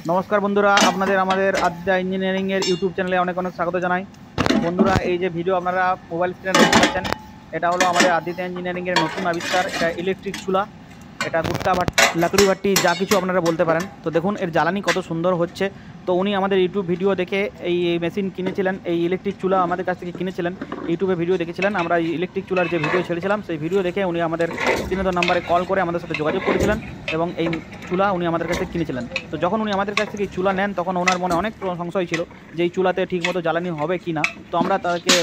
নমস্কার বন্ধুরা, আপনাদের আমাদের আদ্যা ইঞ্জিনিয়ারিংয়ের ইউটিউব চ্যানেলে অনেক অনেক স্বাগত জানাই। বন্ধুরা, এই যে ভিডিও আপনারা মোবাইল স্ক্রিনে দেখতে পাচ্ছেন, এটা হলো আমাদের আদিত্য ইঞ্জিনিয়ারিংয়ের নতুন আবিষ্কার। এটা ইলেকট্রিক চুলা, এটা গুট্টা ভাট্টি, লাকড়ি ভাট্টি, যা কিছু আপনারা বলতে পারেন। তো দেখুন এর জ্বালানি কত সুন্দর হচ্ছে। তো উনি আমাদের ইউটিউব ভিডিও দেখে এই মেশিন কিনেছিলেন, এই ইলেকট্রিক চুলা আমাদের কাছ থেকে কিনেছিলেন। ইউটিউবে ভিডিও দেখেছিলেন, আমরা এই ইলেকট্রিক চুলার যে ভিডিও ছেড়েছিলাম সেই ভিডিও দেখে উনি আমাদের স্ক্রিনে দেওয়া নাম্বারে কল করে আমাদের সাথে যোগাযোগ করেছিলেন এবং এই চুলা উনি আমাদের কাছ থেকে কিনেছিলেন। তো যখন উনি আমাদের কাছ থেকে এই চুলা নেন তখন ওনার মনে অনেক সংশয় ছিল যে এই চুলাতে ঠিকমতো জ্বালানি হবে কি না। তো আমরা তাকে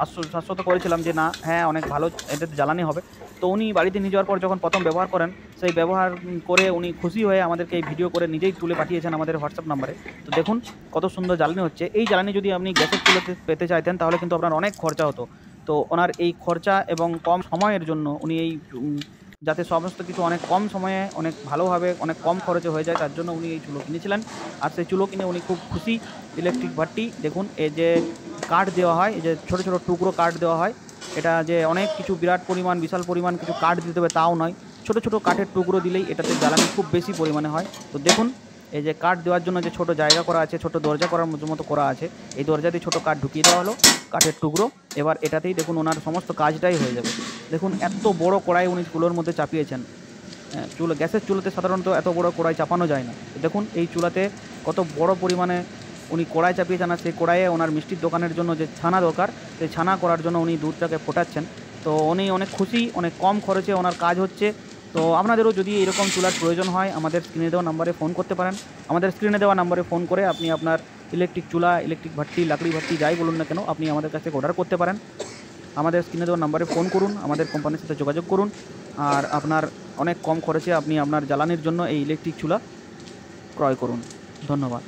আশ্বস্ত করেছিলাম যে না, হ্যাঁ অনেক ভালো এটাতে জ্বালানি হবে। তো উনি বাড়িতে নিয়ে যাওয়ার পর যখন প্রথম ব্যবহার করেন, সেই ব্যবহার করে উনি খুশি হয়ে আমাদেরকে এই ভিডিও করে নিজেই তুলে পাঠিয়েছেন আমাদের হোয়াটসঅ্যাপ নাম্বারে। তো দেখুন কত সুন্দর জ্বালানি হচ্ছে। এই জ্বালানি যদি আপনি গ্যাসের চুলাতে পেতে চাইতেন তাহলে কিন্তু আপনার অনেক খরচা হতো। তো ওনার এই খরচা এবং কম সময়ের জন্য উনি এই যাতে সমস্ত কিছু অনেক কম সময়ে অনেক ভালোভাবে অনেক কম খরচে হয়ে যায়, তার জন্য উনি এই চুলো কিনেছিলেন। আর সেই চুলো কিনে উনি খুব খুশি। ইলেকট্রিক ভাট্টি দেখুন, এই যে কাঠ দেওয়া হয়, এই যে ছোটো ছোটো টুকরো কাঠ দেওয়া হয়, এটা যে অনেক কিছু বিরাট পরিমাণ বিশাল পরিমাণ কিছু কাঠ দিতে হবে তাও নয়, ছোটো ছোটো কাঠের টুকরো দিলেই এটাতে জ্বালানি খুব বেশি পরিমাণে হয়। তো দেখুন এই যে কাঠ দেওয়ার জন্য যে ছোটো জায়গা করা আছে, ছোটো দরজা করার মতো করা আছে, এই দরজাতেই ছোটো কাঠ ঢুকিয়ে দেওয়া হলো, কাঠের টুকরো। এবার এটাতেই দেখুন ওনার সমস্ত কাজটাই হয়ে যাবে। দেখুন এত বড় কড়াই উনি চুলোর মধ্যে চাপিয়েছেন। চুলো, গ্যাসের চুলোতে সাধারণত এত বড় কড়াই চাপানো যায় না। দেখুন এই চুলাতে কত বড় পরিমাণে উনি কড়াই চাপিয়েছেন। আর সেই কড়াইয়ে ওনার মিষ্টির দোকানের জন্য যে ছানা দরকার, সেই ছানা করার জন্য উনি দুধটাকে ফোটাচ্ছেন। তো উনি অনেক খুশি, অনেক কম খরচে ওনার কাজ হচ্ছে। তো আপনাদেরও যদি এরকম চুলার প্রয়োজন হয় আমাদের স্ক্রিনে দেওয়া নাম্বারে ফোন করতে পারেন। আমাদের স্ক্রিনে দেওয়া নাম্বারে ফোন করে আপনি আপনার ইলেকট্রিক চুলা, ইলেকট্রিক ভাট্টি, লাকড়ি ভাট্টি যাই বলুন না কেন, আপনি আমাদের কাছ থেকে অর্ডার করতে পারেন। আমাদের স্ক্রিনে দেওয়া নাম্বারে ফোন করুন, আমাদের কোম্পানির সাথে যোগাযোগ করুন, আর আপনার অনেক কম খরচে আপনি আপনার জ্বালানির জন্য এই ইলেকট্রিক চুলা ক্রয় করুন। ধন্যবাদ।